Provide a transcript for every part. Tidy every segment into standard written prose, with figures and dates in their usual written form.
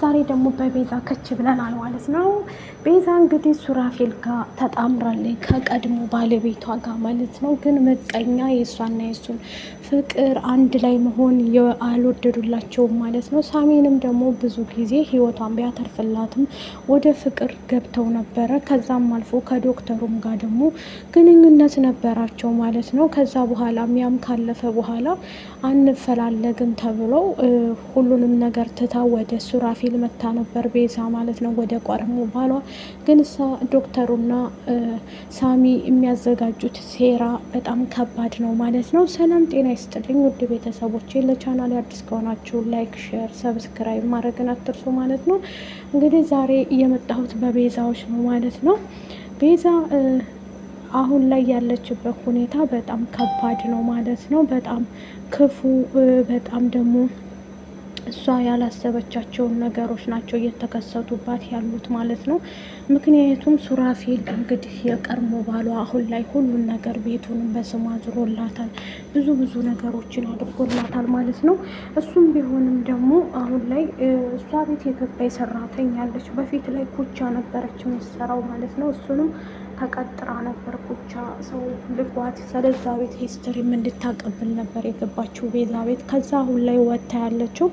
ዛሬ ደግሞ በቤዛ ከች ብለናል ማለት ነው። ቤዛ እንግዲህ ሱራፌል ጋር ተጣምራለች ከቀድሞ ባለቤቷ ጋር ማለት ነው። ግን ምቀኛ የእሷና የእሱን ፍቅር አንድ ላይ መሆን አልወደዱላቸውም ማለት ነው። ሳሚንም ደግሞ ብዙ ጊዜ ህይወቷን ቢያተርፍላትም ወደ ፍቅር ገብተው ነበረ። ከዛም አልፎ ከዶክተሩም ጋር ደግሞ ግንኙነት ነበራቸው ማለት ነው። ከዛ በኋላ ያም ካለፈ በኋላ አንፈላለግም ተብለው ሁሉንም ነገር ትታ ወደ ሱራፌል መታ ነበር ቤዛ ማለት ነው፣ ወደ ቀድሞ ባሏ። ግን እሷ ዶክተሩና ሳሚ የሚያዘጋጁት ሴራ በጣም ከባድ ነው ማለት ነው። ሰላም ጤና ይስጥልኝ ውድ ቤተሰቦቼ፣ ለቻናል አዲስ ከሆናችሁ ላይክ፣ ሼር፣ ሰብስክራይብ ማድረግን አትርሱ ማለት ነው። እንግዲህ ዛሬ የመጣሁት በቤዛዎች ነው ማለት ነው። ቤዛ አሁን ላይ ያለችበት ሁኔታ በጣም ከባድ ነው ማለት ነው። በጣም ክፉ፣ በጣም ደግሞ እሷ ያላሰበቻቸውን ነገሮች ናቸው እየተከሰቱባት ያሉት ማለት ነው። ምክንያቱም ሱራፌል እንግዲህ የቀድሞ ባሏ አሁን ላይ ሁሉን ነገር ቤቱንም በስሟ አዙሮላታል፣ ብዙ ነገሮችን አድርጎላታል ማለት ነው። እሱም ቢሆንም ደግሞ አሁን ላይ እሷ ቤት የገባይ ሰራተኛ አለች። በፊት ላይ ኩቻ ነበረች የምትሰራው ማለት ነው። እሱንም ተቀጥራ ነበር ኩቻ ሰው ልጓት ስለዛ ቤት ሂስትሪም እንድታቀብል ነበር የገባችው ቤዛ ቤት። ከዛ አሁን ላይ ወጥታ ያለችው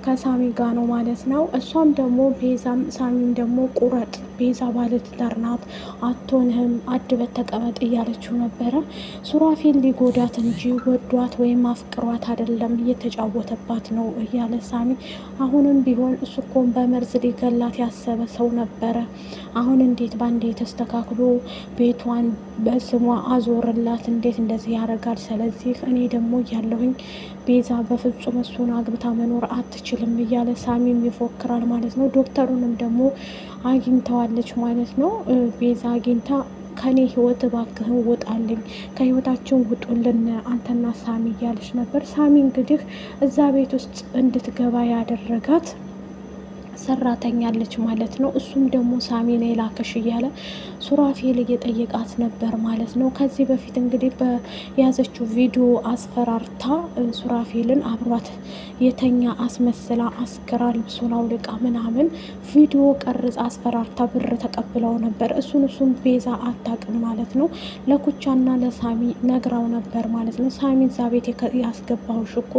ከሳሚ ጋር ነው ማለት ነው። እሷም ደግሞ ቤዛም ሳሚም ደግሞ ቁረጥ፣ ቤዛ ባለትዳር ናት፣ አትሆንህም፣ አድበት ተቀመጥ እያለችው ነበረ። ሱራፌል ሊጎዳት እንጂ ወዷት ወይም አፍቅሯት አይደለም፣ እየተጫወተባት ነው እያለ ሳሚ አሁንም ቢሆን እሱ እኮን በመርዝ ሊገላት ያሰበ ሰው ነበረ። አሁን እንዴት ባንዴ ተስተካክሎ ቤቷን በስሟ አዞርላት፣ እንዴት እንደዚህ ያደርጋል? ስለዚህ እኔ ደግሞ እያለሁኝ ቤዛ በፍጹም እሱን አግብታ መኖር አትችልም እያለ ሳሚም ይፎክራል ማለት ነው። ዶክተሩንም ደግሞ አግኝተዋለች ማለት ነው። ቤዛ አግኝታ ከኔ ህይወት እባክህን ውጣልኝ፣ ከህይወታችን ውጡልን አንተና ሳሚ እያለች ነበር። ሳሚ እንግዲህ እዛ ቤት ውስጥ እንድትገባ ያደረጋት ሰራተኛ አለች ማለት ነው። እሱም ደግሞ ሳሚ ነው የላከሽ እያለ ሱራፌል እየጠየቃት ነበር ማለት ነው። ከዚህ በፊት እንግዲህ በያዘችው ቪዲዮ አስፈራርታ ሱራፌልን አብሯት የተኛ አስመስላ አስክራ ልብሱን አውልቃ ምናምን ቪዲዮ ቀርጽ አስፈራርታ ብር ተቀብለው ነበር። እሱን ቤዛ አታውቅም ማለት ነው። ለኩቻና ለሳሚ ነግራው ነበር ማለት ነው። ሳሚ እዛ ቤት ያስገባውሽ እኮ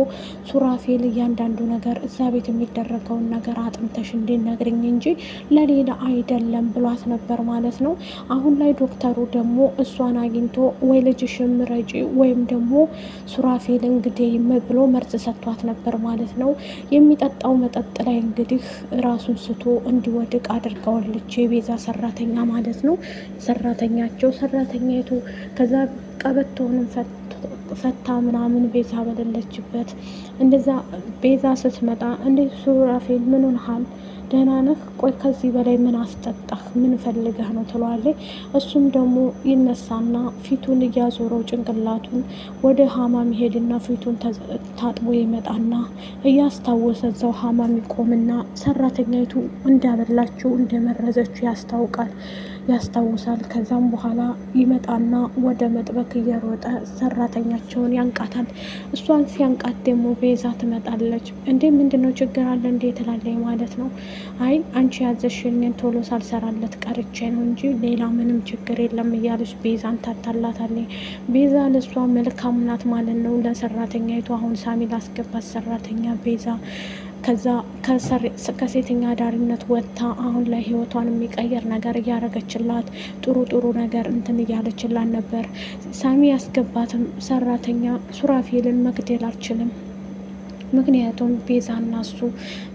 ሱራፌል እያንዳንዱ ነገር እዛ ቤት የሚደረገውን ነገር አጥንተሽ እንዲነግርኝ እንጂ ለሌላ አይደለም ብሏት ነበር ማለት ነው። አሁን ላይ ዶክተሩ ደግሞ እሷን አግኝቶ ወይ ልጅሽን ምረጪ ወይም ደግሞ ሱራፌል እንግዲህ ብሎ መርዝ ሰጥቷት ነበር ማለት ነው። የሚጠጣው መጠጥ ላይ እንግዲህ ራሱን ስቶ እንዲወድቅ አድርገዋለች የቤዛ ሰራተኛ ማለት ነው። ሰራተኛይቱ ከዛ ቀበቶውንም ፈታ ምናምን ቤዛ በሌለችበት እንደዛ ቤዛ ስትመጣ እንዴ ሱራፌል ምን ሆነሃል? ደህና ነህ? ቆይ ከዚህ በላይ ምን አስጠጣህ? ምን ፈልገህ ነው ትለዋለች። እሱም ደግሞ ይነሳና ፊቱን እያዞረው ጭንቅላቱን ወደ ሀማም ይሄድና ፊቱን ታጥቦ ይመጣና እያስታወሰ እዛው ሀማም ይቆምና ሰራተኛይቱ እንዳበላችው እንደመረዘችው ያስታውሳል። ከዛም በኋላ ይመጣና ወደ መጥበክ እየሮጠ ሰራተኛቸውን ያንቃታል። እሷን ሲያንቃት ደግሞ ቤዛ ትመጣለች። እንዴ ምንድነው ችግር አለ እንዴ ትላለች ማለት ነው። አይ አንቺ ያዘሽኝን ቶሎ ሳልሰራለት ቀርቼ ነው እንጂ ሌላ ምንም ችግር የለም እያለች ቤዛን ታታላታለች። ቤዛ ለሷ መልካም ናት ማለት ነው ለሰራተኛይቱ። አሁን ሳሚ ላስገባት ሰራተኛ ቤዛ ከዛ ከሴተኛ አዳሪነት ወጥታ አሁን ላይ ህይወቷን የሚቀየር ነገር እያደረገችላት ጥሩ ነገር እንትን እያለችላት ነበር። ሳሚ ያስገባትም ሰራተኛ ሱራፌልን መግደል አልችልም፣ ምክንያቱም ቤዛና እሱ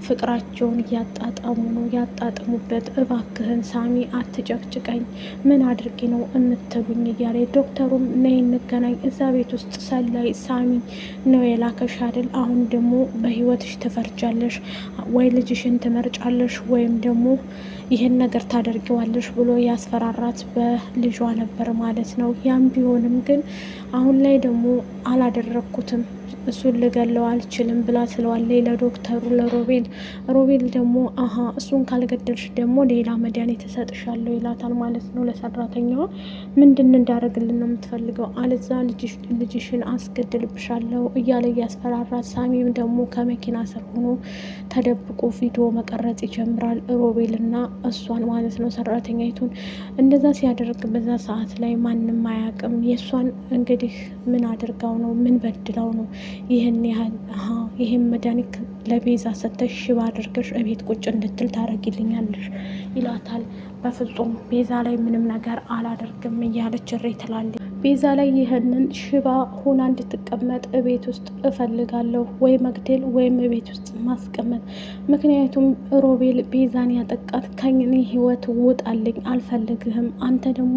ፍቅራቸውን እያጣጣሙ ነው ያጣጥሙበት። እባክህን ሳሚ አትጨቅጭቀኝ፣ ምን አድርጊ ነው የምትሉኝ እያለ ዶክተሩም ነይ እንገናኝ፣ እዛ ቤት ውስጥ ሰላይ ሳሚ ነው የላከሽ አይደል? አሁን ደግሞ በህይወትሽ ትፈርጃለሽ፣ ወይ ልጅሽን ትመርጫለሽ ወይም ደግሞ ይህን ነገር ታደርጊዋለሽ ብሎ ያስፈራራት በልጇ ነበር ማለት ነው። ያም ቢሆንም ግን አሁን ላይ ደግሞ አላደረግኩትም እሱን ልገለው አልችልም ብላ ትለዋለች ለዶክተሩ ለሮቤል። ሮቤል ደግሞ አሀ እሱን ካልገደልሽ ደግሞ ሌላ መድኃኒት እሰጥሻለሁ ይላታል ማለት ነው ለሰራተኛዋ። ምንድን እንዳደረግልን ነው የምትፈልገው? አለዛ ልጅሽን አስገድልብሻለሁ እያለ እያስፈራራት፣ ሳሚም ደግሞ ከመኪና ስር ሆኖ ተደብቆ ቪዲዮ መቀረጽ ይጀምራል። ሮቤልና እሷን ማለት ነው ሰራተኛይቱን። እንደዛ ሲያደርግ በዛ ሰዓት ላይ ማንም አያውቅም። የእሷን እንግዲህ ምን አድርጋው ነው ምን በድላው ነው ይህን ያህል ይህን መድኃኒት ለቤዛ ሰተሽ ሽባ አድርገሽ እቤት ቁጭ እንድትል ታደርጊልኛለሽ ይላታል። በፍጹም ቤዛ ላይ ምንም ነገር አላደርግም እያለች እሬ ትላለች። ቤዛ ላይ ይህንን ሽባ ሆና እንድትቀመጥ እቤት ውስጥ እፈልጋለሁ፣ ወይ መግደል ወይም እቤት ውስጥ ማስቀመጥ። ምክንያቱም ሮቤል ቤዛን ያጠቃት ከኔ ህይወት ውጣልኝ፣ አልፈልግህም። አንተ ደግሞ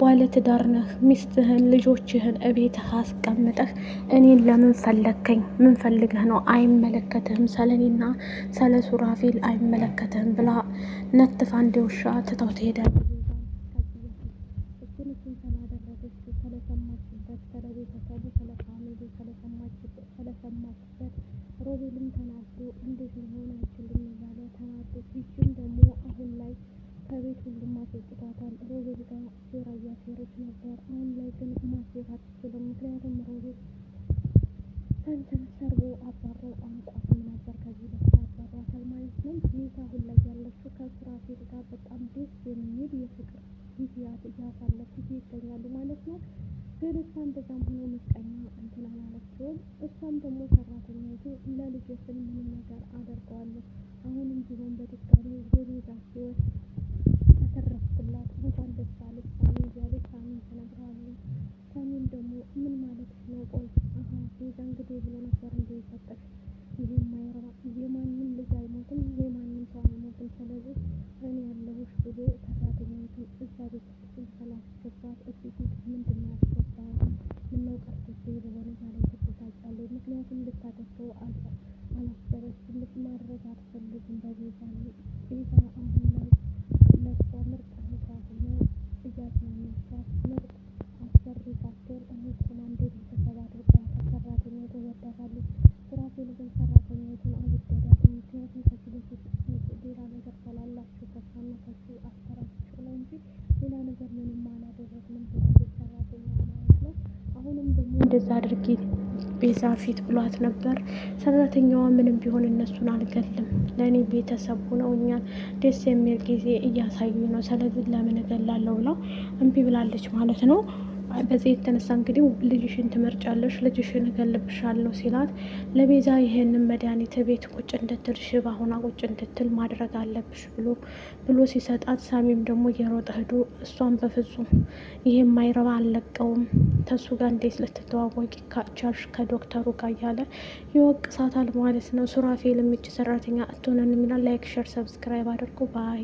ባለትዳር ነህ፣ ሚስትህን ልጆችህን እቤት አስቀምጠህ እኔን ለምን ፈለግከኝ? ምን ፈልገህ ነው? አይመለከትህም፣ ስለኔና ስለ ሱራፌል አይመለከትህም ብላ ነትፋ እንደ ውሻ ትታው ትሄዳለች። ስለሰማችበት ስለ ቤተሰቡ ስለ ፋሚሊ ስለሰማችበት ሮቤልም ተናዶ እንዴት ሊሆን አይችልም እያለ ተናዶ፣ ይችም ደግሞ አሁን ላይ ከቤት ሁሉም አስወጥቷታል። ሮቤል ጋር ሴራ እያሴረች ነበር። አሁን ላይ ግን ማሴር አትችልም። ምክንያቱም ሮቤል ሰንትን ሰርቦ አባረው አንቋትም ነበር። ከዚህ በፊት አባሯታል ማለት ነው። ቤዛ አሁን ላይ ያለችው ከሱራፌል ጋር በጣም ደስ የሚል የፍቅር ጊዜያት እያሳለፉ ይገኛሉ ማለት ነው። ግን እሷ እንደዛም ሆኖ ምቀኛ እንትን አላለችውም። እሷም ደግሞ ሰራተኛይቱ ለልጅ ስል ምንም ነገር አደርገዋለሁ፣ አሁንም ቢሆን በድጋሚ የቤዛ ህይወት ተተረፍኩላት፣ እንኳን ደስ አለሽ ሳሚ እያለች ሳሚን ትነግረዋለች። ሳሚም ደግሞ ምን ማለት ነው? ቆይ ቤዛ እንግዲህ ብሎ ነበር እንደ የሰጠሽ ይሄ የማይረባ የማንም ልጅ አይሞትም፣ የማንም ሰው አይሞትም። ስለዚህ እኔ ያለሁሽ ብሎ ሰራተኛይቱ እዛ ቤት ውስጥ ስላስገባት እዚህ ፊት ምንድን ነው ያስገባት? ምነው ቀርቶች በሆነ ላይ ትበሳጫለች። ምክንያቱም ልታደርገው አላሰበችም፣ ማድረግ አትፈልግም። በቤዛ ቤዛ አሁን ላይ ለሷ ምርጥ እህቷ ሆኖ እያዝናናቻት ምርጥ አሰሪ ሳትሆን እህት ሆና እንደ ቤተሰብ አድርጋ ሰራተኛ ትወዳታለች። ሱራፌል ግን ሰራተኛይቱን አልወደዳትም። ምክንያቱም ከዚህ በፊት ሌላ ነገር ስላላችሁ ከሷና ከሱ አሰራችሁ ነው እንጂ ሌላ ነገር ምንም አላደረግንም ብላለች ሰራተኛ ማለት ነው። አሁንም ደግሞ እንደዛ አድርጌ ቤዛ ፊት ብሏት ነበር። ሰራተኛዋ ምንም ቢሆን እነሱን አልገልም፣ ለእኔ ቤተሰብ ሆነው እኛን ደስ የሚል ጊዜ እያሳዩ ነው፣ ስለዚህ ለምን እገላለሁ ብለው እምቢ ብላለች ማለት ነው። በዚህ የተነሳ እንግዲህ ልጅሽን ትመርጫለሽ፣ ልጅሽን እገልብሻለሁ ሲላት ለቤዛ ይሄንን መድኃኒት ቤት ቁጭ እንድትል ሽባ ሆና ቁጭ እንድትል ማድረግ አለብሽ ብሎ ሲሰጣት፣ ሳሚም ደግሞ እየሮጠ ሄዶ እሷን በፍጹም ይሄ የማይረባ አልለቀውም፣ ተሱ ጋር እንዴት ልትተዋወቂ ቻልሽ ከዶክተሩ ጋር እያለ ይወቅሳታል ማለት ነው። ሱራፌል እጅ ሰራተኛ እትሆነን የሚላል። ላይክ ሸር ሰብስክራይብ አድርጉ ባይ